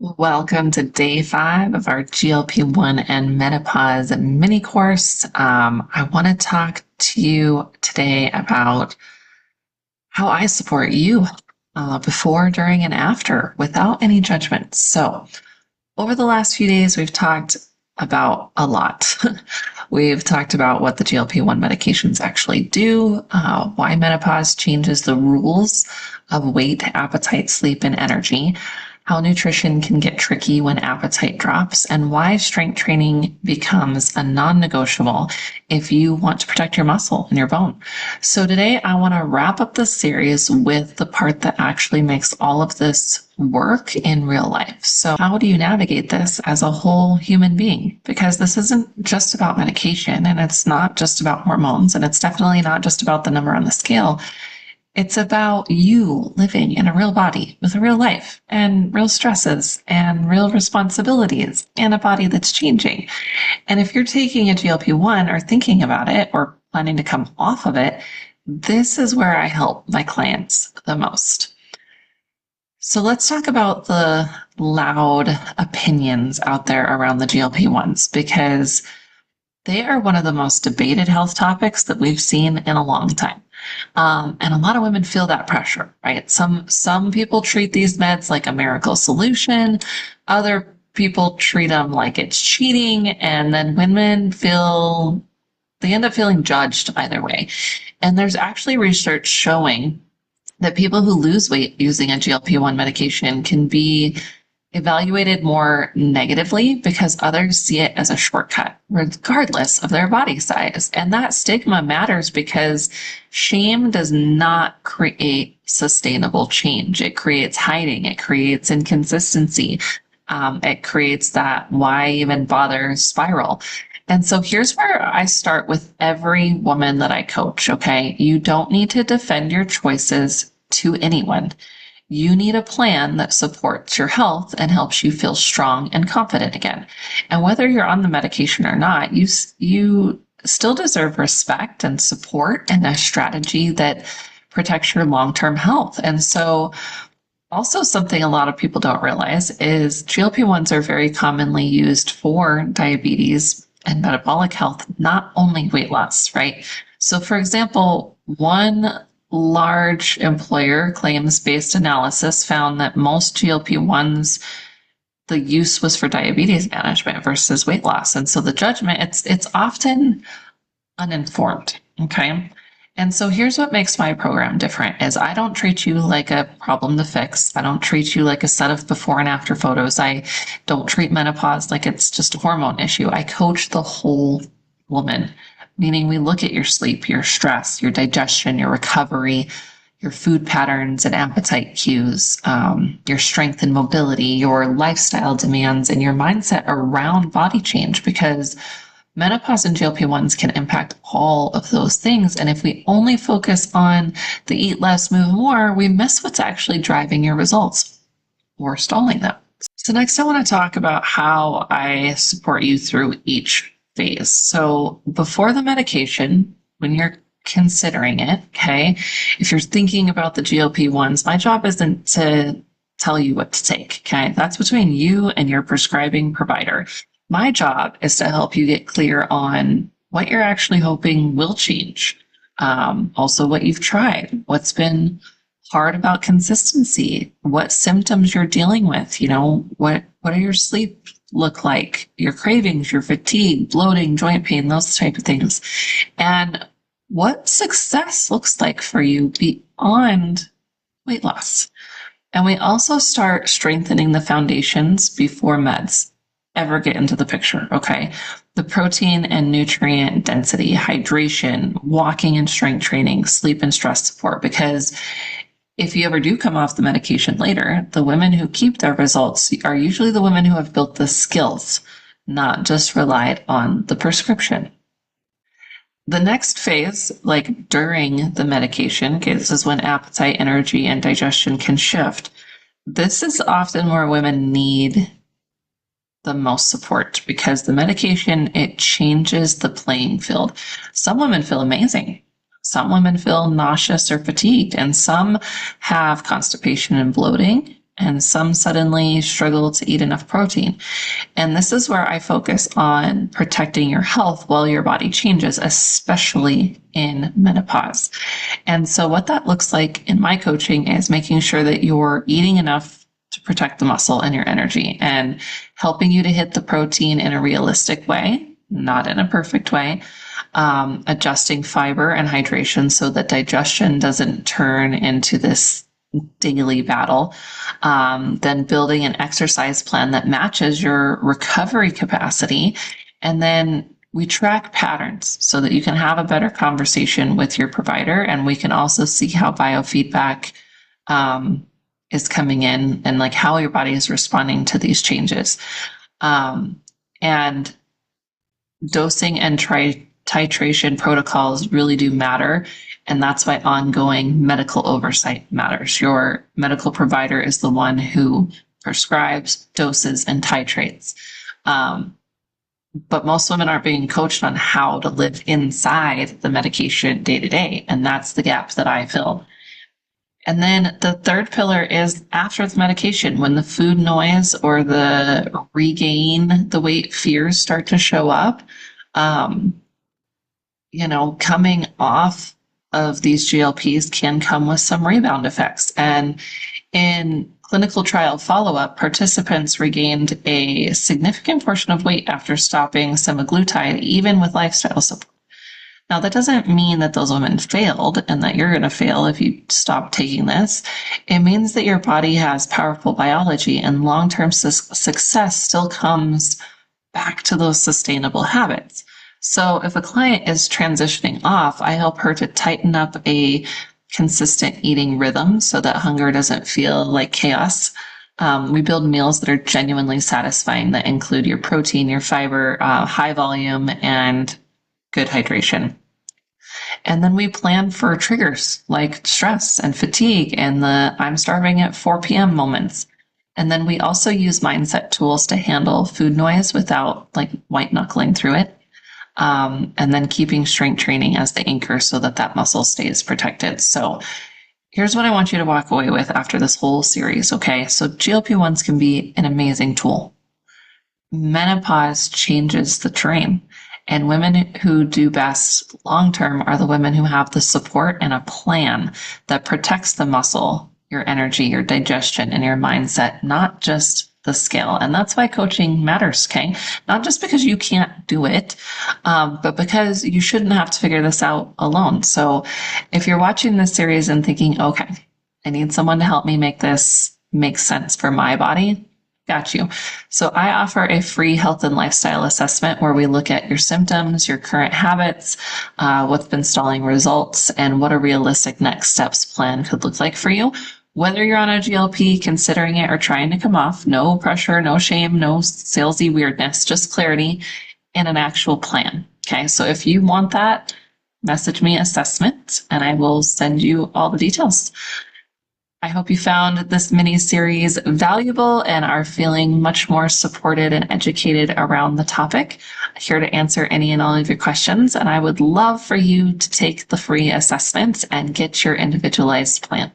Welcome to day 5 of our GLP-1 and menopause mini course. I want to talk to you today about how I support you before, during, and after without any judgment. So, over the last few days, we've talked about a lot. We've talked about what the GLP-1 medications actually do, why menopause changes the rules of weight, appetite, sleep, and energy, how nutrition can get tricky when appetite drops, and why strength training becomes a non-negotiable if you want to protect your muscle and your bone. So today I want to wrap up this series with the part that actually makes all of this work in real life. So how do you navigate this as a whole human being? Because this isn't just about medication, and it's not just about hormones, and it's definitely not just about the number on the scale. It's about you living in a real body with a real life and real stresses and real responsibilities and a body that's changing. And if you're taking a GLP-1 or thinking about it or planning to come off of it, this is where I help my clients the most. So let's talk about the loud opinions out there around the GLP-1s, because they are one of the most debated health topics that we've seen in a long time. And a lot of women feel that pressure, right? Some people treat these meds like a miracle solution. Other people treat them like it's cheating. And then women they end up feeling judged either way. And there's actually research showing that people who lose weight using a GLP-1 medication can be evaluated more negatively because others see it as a shortcut, regardless of their body size. And that stigma matters because shame does not create sustainable change. It creates hiding. It creates inconsistency. It creates that why even bother spiral. And so here's where I start with every woman that I coach, okay? You don't need to defend your choices to anyone. You need a plan that supports your health and helps you feel strong and confident again. And whether you're on the medication or not, you still deserve respect and support and a strategy that protects your long-term health. And so also something a lot of people don't realize is GLP-1s are very commonly used for diabetes and metabolic health, not only weight loss, right? So for example, one large employer claims-based analysis found that most GLP-1s, the use was for diabetes management versus weight loss. And so the judgment, it's often uninformed, okay? And so here's what makes my program different is I don't treat you like a problem to fix. I don't treat you like a set of before and after photos. I don't treat menopause like it's just a hormone issue. I coach the whole woman, meaning we look at your sleep, your stress, your digestion, your recovery, your food patterns and appetite cues, your strength and mobility, your lifestyle demands, and your mindset around body change, because menopause and GLP-1s can impact all of those things. And if we only focus on the eat less, move more, we miss what's actually driving your results or stalling them. So next I want to talk about how I support you through each phase. So before the medication, when you're considering it, okay, if you're thinking about the GLP-1s, my job isn't to tell you what to take, okay? That's between you and your prescribing provider. My job is to help you get clear on what you're actually hoping will change. Also what you've tried, what's been hard about consistency, what symptoms you're dealing with, what are your sleep look like, your cravings, your fatigue, bloating, joint pain, those type of things, and what success looks like for you beyond weight loss. And we also start strengthening the foundations before meds ever get into the picture, okay? The protein and nutrient density, hydration, walking and strength training, sleep and stress support, because if you ever do come off the medication later, the women who keep their results are usually the women who have built the skills, not just relied on the prescription. The next phase, like during the medication, okay, this is when appetite, energy, and digestion can shift. This is often where women need the most support because the medication, it changes the playing field. Some women feel amazing. Some women feel nauseous or fatigued, and some have constipation and bloating, and some suddenly struggle to eat enough protein. And this is where I focus on protecting your health while your body changes, especially in menopause. And so what that looks like in my coaching is making sure that you're eating enough to protect the muscle and your energy, and helping you to hit the protein in a realistic way, not in a perfect way. Adjusting fiber and hydration so that digestion doesn't turn into this daily battle. Then building an exercise plan that matches your recovery capacity. And then we track patterns so that you can have a better conversation with your provider. And we can also see how biofeedback is coming in, and like how your body is responding to these changes. And dosing and titration protocols really do matter. And that's why ongoing medical oversight matters. Your medical provider is the one who prescribes, doses, and titrates. But most women aren't being coached on how to live inside the medication day to day. And that's the gap that I fill. And then the third pillar is after the medication, when the food noise or the regain the weight fears start to show up, coming off of these GLPs can come with some rebound effects. And in clinical trial follow-up, participants regained a significant portion of weight after stopping semaglutide, even with lifestyle support. Now, that doesn't mean that those women failed and that you're going to fail if you stop taking this. It means that your body has powerful biology, and long-term success still comes back to those sustainable habits. So if a client is transitioning off, I help her to tighten up a consistent eating rhythm so that hunger doesn't feel like chaos. We build meals that are genuinely satisfying, that include your protein, your fiber, high volume, and good hydration. And then we plan for triggers like stress and fatigue and the I'm starving at 4 p.m. moments. And then we also use mindset tools to handle food noise without like white-knuckling through it. And then keeping strength training as the anchor so that muscle stays protected. So here's what I want you to walk away with after this whole series, okay? So GLP-1s can be an amazing tool. Menopause changes the terrain. And women who do best long-term are the women who have the support and a plan that protects the muscle, your energy, your digestion, and your mindset, not just the scale. And that's why coaching matters, okay? Not just because you can't do it, but because you shouldn't have to figure this out alone. So if you're watching this series and thinking, okay, I need someone to help me make this make sense for my body, got you. So I offer a free health and lifestyle assessment where we look at your symptoms, your current habits, what's been stalling results, and what a realistic next steps plan could look like for you. Whether you're on a GLP, considering it, or trying to come off, no pressure, no shame, no salesy weirdness, just clarity and an actual plan. Okay, so if you want that, message me assessment and I will send you all the details. I hope you found this mini series valuable and are feeling much more supported and educated around the topic. I'm here to answer any and all of your questions, and I would love for you to take the free assessment and get your individualized plan.